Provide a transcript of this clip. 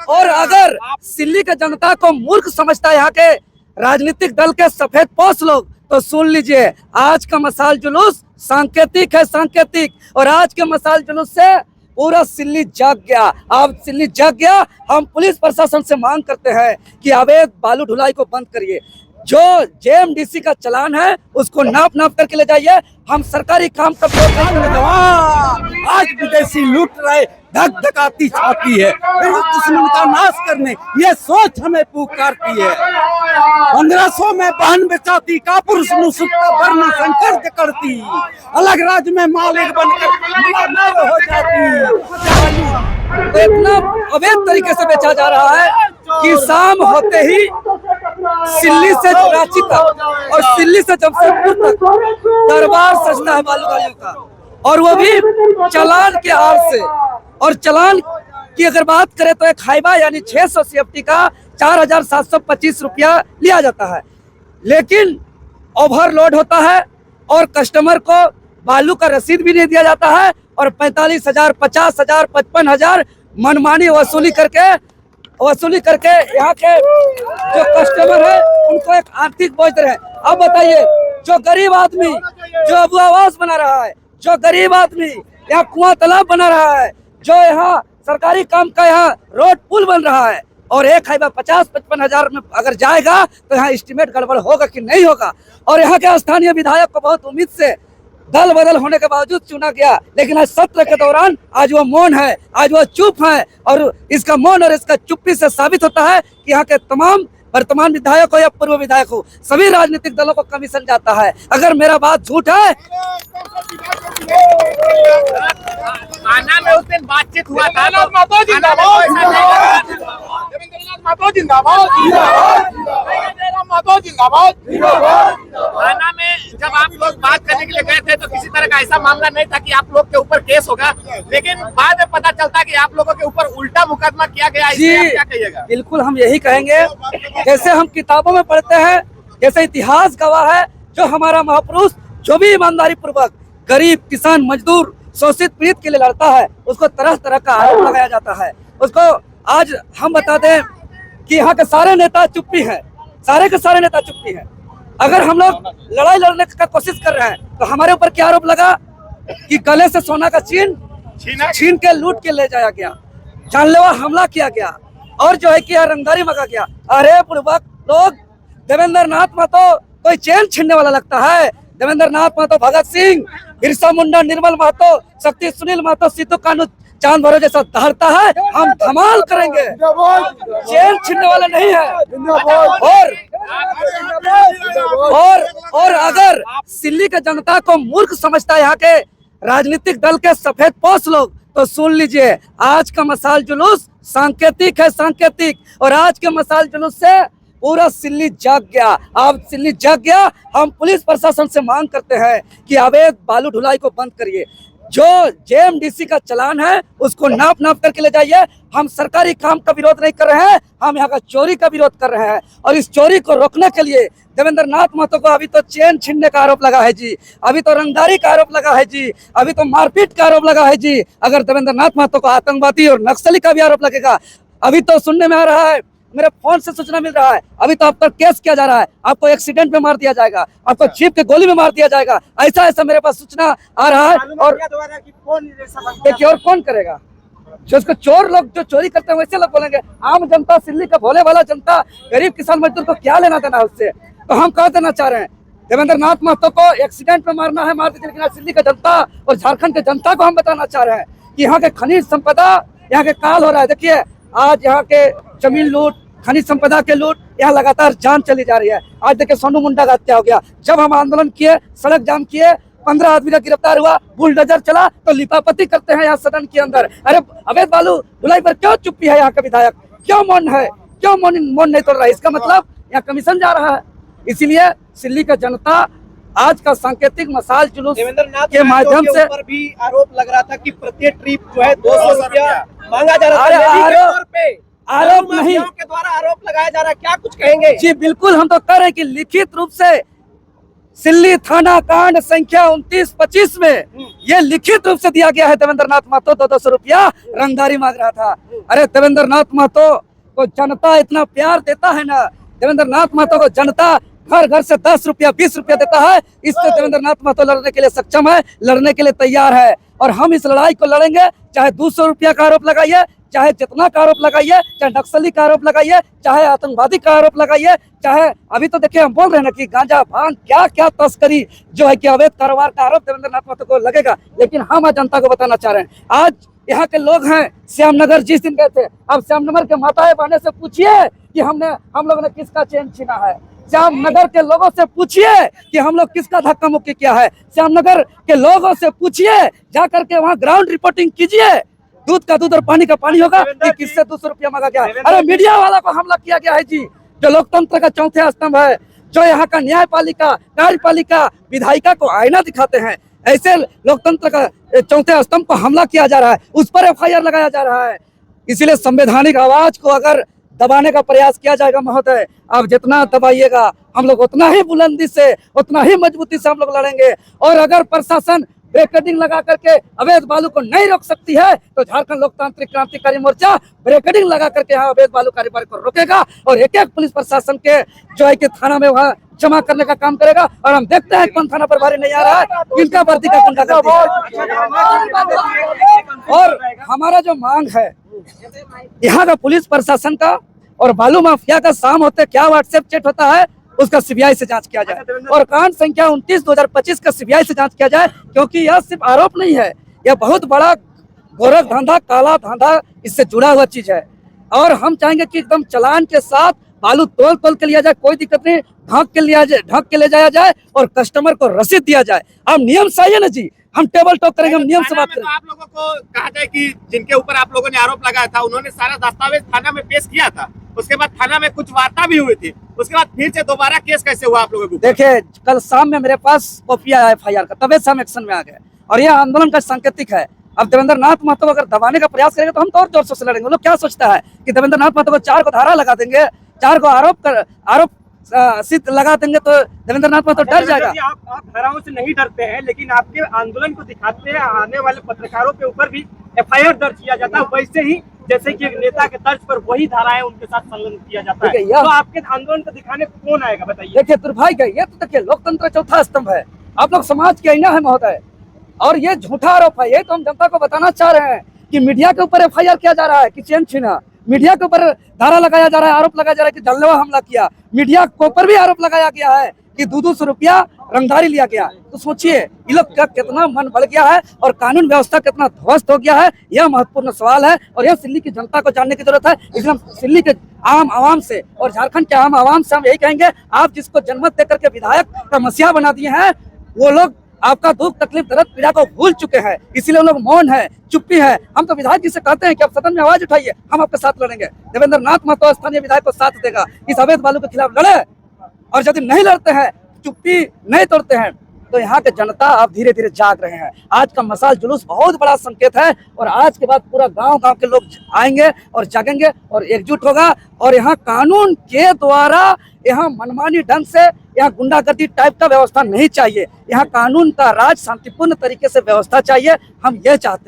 और अगर सिल्ली के जनता को मूर्ख समझता है यहाँ के राजनीतिक दल के सफेद पोश लोग, तो सुन लीजिए, आज का मशाल जुलूस सांकेतिक है, सांकेतिक। और आज के मशाल जुलूस से पूरा सिल्ली जाग गया। अब सिल्ली जाग गया। हम पुलिस प्रशासन से मांग करते हैं कि अवैध बालू ढुलाई को बंद करिए। जो जेएमडीसी का चालान है उसको नाप करके ले जाइए। हम सरकारी काम का आज विदेशी लूट रहे, धक धकाती छाती है, दुश्मन का नाश करने ये सोच हमें पुकारती है। 1500 में बहन बेचाती का पुरुष नुसुक्ता वर्ण संकट करती, अलग राज्य में मालिक बनकर हो जाती। तो इतना अवैध तरीके से बेचा जा रहा है कि शाम होते ही सिल्ली से रांची तक और सिल्ली से जमशेदपुर तक दरबार सजता है बालू गाड़ियों का, और वो भी चालान के आड़ से। और चालान की अगर बात करें तो एक हाइबा यानी 600 CFT का 4725 रुपया लिया जाता है, लेकिन ओवरलोड होता है और कस्टमर को बालू का रसीद भी नहीं दिया जाता है, और 45,000, 50,000, 55,000 मनमानी वसूली करके यहाँ के जो कस्टमर है उनको एक आर्थिक बोझ दे रहे हैं। अब बताइए, जो गरीब आदमी जो अबू आवास बना रहा है, जो गरीब आदमी यहाँ कुआं तालाब बना रहा है, जो यहाँ सरकारी काम का यहाँ रोड पुल बन रहा है, और एक हाइबा 50-55 हजार में अगर जाएगा तो यहाँ एस्टिमेट गड़बड़ होगा कि नहीं होगा। और यहाँ के स्थानीय विधायक को बहुत उम्मीद से दल बदल होने के बावजूद चुना गया, लेकिन आज सत्र के दौरान आज वो मौन है, आज वो चुप है। और इसका मौन और इसका चुप्पी से साबित होता है कि यहाँ के तमाम वर्तमान विधायक हो या पूर्व विधायक हो, सभी राजनीतिक दलों को कमीशन जाता है। अगर मेरा बात झूठ है, थाना में उस दिन बातचीत हुआ था, थाना में जब आप लोग बात करने के लिए गए थे तो किसी तरह का ऐसा मामला नहीं था कि आप लोग के ऊपर केस होगा, लेकिन बाद में पता चलता कि आप लोगों के ऊपर उल्टा मुकदमा किया गया। इसलिए आप क्या कहिएगा? बिल्कुल हम यही कहेंगे, जैसे हम किताबों में पढ़ते हैं, जैसे इतिहास गवाह है, जो हमारा महापुरुष जो भी ईमानदारी पूर्वक गरीब, किसान, मजदूर, शोषित पीड़ित के लिए लड़ता है, उसको तरह तरह का आरोप लगाया जाता है। उसको आज हम बता दें कि यहाँ के सारे नेता चुप्पी हैं, सारे के सारे नेता चुप्पी हैं। अगर हम लोग लड़ाई लड़ने का कोशिश कर रहे हैं तो हमारे ऊपर क्या आरोप लगा कि गले से सोना का छीन के लूट के ले जाया गया, जानलेवा हमला किया गया, और जो है कि रंगदारी मंगा गया। अरे बुड़बक लोग, देवेंद्र नाथ महतो कोई चैन छीनने वाला लगता है? देवेंद्र नाथ महतो, भगत सिंह, बिरसा मुंडा, निर्मल महतो, शक्ति सुनील महतो, सिद्धू कानू चांद भरो जैसा दहाड़ता है, हम धमाल करेंगे। चैन छीनने वाला नहीं है। और अगर सिल्ली के जनता को मूर्ख समझता है यहाँ के राजनीतिक दल के सफेद पोश लोग, तो सुन लीजिए, आज का मशाल जुलूस सांकेतिक है, सांकेतिक। और आज के मशाल जुलूस से पूरा सिल्ली जाग गया। अब सिल्ली जाग गया। हम पुलिस प्रशासन से मांग करते हैं कि अवैध बालू ढुलाई को बंद करिए। जो जेएमडीसी का चालान है उसको नाप करके ले जाइए। हम सरकारी काम का विरोध नहीं कर रहे हैं, हम यहाँ का चोरी का विरोध कर रहे हैं। और इस चोरी को रोकने के लिए देवेंद्र नाथ महतो को अभी तो चैन छीनने का आरोप लगा है जी, अभी तो रंगदारी का आरोप लगा है जी, अभी तो मारपीट का आरोप लगा है जी। अगर देवेंद्र नाथ महतो को आतंकवादी और नक्सली का भी आरोप लगेगा, अभी तो सुनने में आ रहा है, मेरे फोन से सूचना मिल रहा है, अभी तो आप पर केस किया जा रहा है, आपको एक्सीडेंट में मार दिया जाएगा, आपको जीप के गोली में मार दिया जाएगा, ऐसा मेरे पास सूचना आ रहा है। और देखिए, और कौन करेगा? जो उसको चोर लोग जो चोरी करते हैं वैसे लोग बोलेंगे। आम जनता, सिल्ली का भोले वाला जनता, गरीब किसान मजदूर को क्या लेना देना उससे? तो हम कह देना चाह रहे हैं, देवेंद्र नाथ महतो को एक्सीडेंट में मारना है, मार दीजिए, लेकिन सिल्ली का जनता और झारखंड के जनता को हम बताना चाह रहे हैं कि यहाँ के खनिज संपदा, यहाँ के काल हो रहा है। देखिए, आज यहाँ के जमीन लूट, खनिज संपदा के लूट, यहाँ लगातार जान चली जा रही है। आज देखिए, सोनू मुंडा का हत्या हो गया। जब हम आंदोलन किए, सड़क जाम किए, 15 आदमी का गिरफ्तार हुआ, बुलडोजर चला, तो लिपापति करते हैं यहाँ सदन के अंदर। अरे अवैध बालू ढुलाई पर क्यों चुप्पी है यहाँ का विधायक? क्यों मौन है? क्यों मौन नहीं तोड़ रहा है? इसका मतलब यहाँ कमीशन जा रहा है। इसीलिए सिल्ली का जनता आज का सांकेतिक मशाल जुलूस के माध्यम से भी आरोप लग रहा था कि प्रत्येक ट्रिप जो है 200 रुपया मांगा जा रहा है। आरोप नहीं के द्वारा आरोप लगाया जा रहा है, क्या कुछ कहेंगे? जी बिल्कुल, हम तो कह रहे हैं कि लिखित रूप से सिल्ली थाना कांड संख्या 29-25 में ये लिखित रूप से दिया गया है। देवेंद्र नाथ महतो 200 रुपया रंगदारी मांग रहा था। अरे देवेंद्र नाथ महतो को जनता इतना प्यार देता है ना, देवेंद्र नाथ महतो को जनता घर घर से 10 रुपया 20 रुपया देता है। इससे देवेंद्र नाथ महतो लड़ने के लिए सक्षम है, लड़ने के लिए तैयार है। और हम इस लड़ाई को लड़ेंगे, चाहे 200 रुपया का आरोप लगाइए, चाहे जितना का आरोप लगाइए, चाहे नक्सली का आरोप लगाइए, चाहे आतंकवादी का आरोप लगाइए, चाहे अभी तो देखिए हम बोल रहे हैं ना कि गांजा भांग क्या क्या तस्करी जो है कि अवैध कारोबार का आरोप देवेंद्र नाथ महतो को लगेगा। लेकिन हम आज जनता को बताना चाह रहे हैं, आज यहाँ के लोग हैं श्यामनगर जिस दिन गए थे, अब श्यामनगर के माताएं बहने से पूछिए कि हम लोगों ने किसका चैन छीना है। श्यामनगर के लोगों से पूछिए कि हम लोग किसका धक्का मुक्की किया है। श्यामनगर के लोगों से पूछिए, जाकर के वहाँ ग्राउंड रिपोर्टिंग कीजिए। दूध का दूध और पानी का पानी होगा कि किससे 200 रुपया मांगा गया है। अरे मीडिया वाला को हमला किया गया है जी, जो लोकतंत्र का चौथे स्तंभ है, जो यहाँ का न्यायपालिका, कार्यपालिका, विधायिका को आईना दिखाते हैं, ऐसे लोकतंत्र का चौथे स्तंभ पर हमला किया जा रहा है, उस पर FIR लगाया जा रहा है। इसीलिए संवैधानिक आवाज को अगर दबाने का प्रयास किया जाएगा महोदय, आप जितना दबाइएगा हम लोग उतना ही बुलंदी से, उतना ही मजबूती से हम लोग लड़ेंगे। और अगर प्रशासन ब्रेकेडिंग लगा करके अवैध बालू को नहीं रोक सकती है तो झारखंड लोकतांत्रिक क्रांतिकारी मोर्चा ब्रेकेडिंग लगा करके यहाँ अवैध बालू कारोबार को रोकेगा और एक एक पुलिस प्रशासन के जो है कि थाना में वहाँ जमा करने का काम करेगा। और हम देखते हैं कौन थाना प्रभारी नहीं आ रहा है, किनका वर्दी का गुंडागर्दी है। और हमारा जो मांग है यहाँ का पुलिस प्रशासन का और बालू माफिया का शाम होते क्या व्हाट्सएप चैट होता है उसका CBI से जांच किया जाए और कांड संख्या 29/2025 का CBI से जांच किया जाए, क्योंकि यह सिर्फ आरोप नहीं है, यह बहुत बड़ा गोरख धंधा, काला धंधा इससे जुड़ा हुआ चीज है। और हम चाहेंगे कि एकदम चालान के साथ बालू तोल के लिया जाए, कोई दिक्कत नहीं, ढक के ले जाया जाए और कस्टमर को रसीद दिया जाए। आप नियम से आइए ना जी, हम टेबल टॉक करेंगे, हम नियम से बात करेंगे। तो आप लोगों को कहा जाए कि जिनके ऊपर आप लोगों ने आरोप लगाया था उन्होंने सारा दस्तावेज थाना में पेश किया था, उसके बाद थाना में कुछ वार्ता भी हुई थी, उसके बाद फिर से दोबारा केस कैसे हुआ आप लोगों को? देखिए कल शाम में मेरे पास कॉपी आया FIR का, तबे से हम एक्शन में आ गए और यह आंदोलन का सांकेतिक है। अब देवेंद्र नाथ महतो अगर दबाने का प्रयास करेंगे तो हम तो और जोर से लड़ेंगे। लोग क्या सोचता है कि देवेंद्र नाथ महतो को 4 को धारा लगा देंगे, 4 को आरोप सिद्ध लगा देंगे तो देवेंद्र नाथ महतो डर जाएगा। आप धाराओं से नहीं डरते हैं, लेकिन आपके आंदोलन को दिखाते हैं, आने वाले पत्रकारों के ऊपर भी FIR दर्ज किया जाता है, वैसे ही जैसे कि एक नेता के तर्ज पर वही धाराएं उनके साथ संलग्न किया जाता है। तो आपके आंदोलन को दिखाने कौन आएगा बताइए? देखिए दुर्भाग्य, ये तो देखिए लोकतंत्र चौथा स्तंभ है, आप लोग समाज के आईना है महोदय, और ये झूठा आरोप है। ये तो हम जनता को बताना चाह रहे हैं कि मीडिया के ऊपर FIR किया जा रहा है कि चैन छीना, मीडिया के ऊपर धारा लगाया जा रहा है, आरोप लगाया जा रहा है कि जानलेवा हमला किया, मीडिया के ऊपर भी आरोप लगाया गया है कि 200 रुपया रंगदारी लिया गया। तो सोचिए ये लोग का कितना मन बढ़ गया है और कानून व्यवस्था कितना ध्वस्त हो गया है, यह महत्वपूर्ण सवाल है और यह दिल्ली की जनता को जानने की जरूरत है। इसलिए हम दिल्ली के आम आवाम से और झारखंड के आम आवाम से हम यही कहेंगे, आप जिसको जनमत देकर के विधायक का मसीहा बना दिए हैं, वो लोग आपका दुख तकलीफ दर्द पीड़ा को भूल चुके हैं, इसीलिए लोग मौन है, चुप्पी है। हम तो विधायक जी से कहते हैं कि आप सदन में आवाज उठाइए, हम आपके साथ लड़ेंगे। देवेंद्र नाथ महतो स्थानीय विधायक को साथ देगा, इस अवैध बालू के खिलाफ लड़े। और यदि नहीं लड़ते हैं, चुप्पी नहीं तोड़ते हैं, तो यहाँ के जनता अब धीरे धीरे जाग रहे हैं। आज का मशाल जुलूस बहुत बड़ा संकेत है और आज के बाद पूरा गांव के लोग आएंगे और जागेंगे और एकजुट होगा। और यहाँ कानून के द्वारा यहाँ मनमानी ढंग से यहाँ गुंडागर्दी टाइप का व्यवस्था नहीं चाहिए, यहाँ कानून का राज शांतिपूर्ण तरीके से व्यवस्था चाहिए। हम ये चाहते हैं।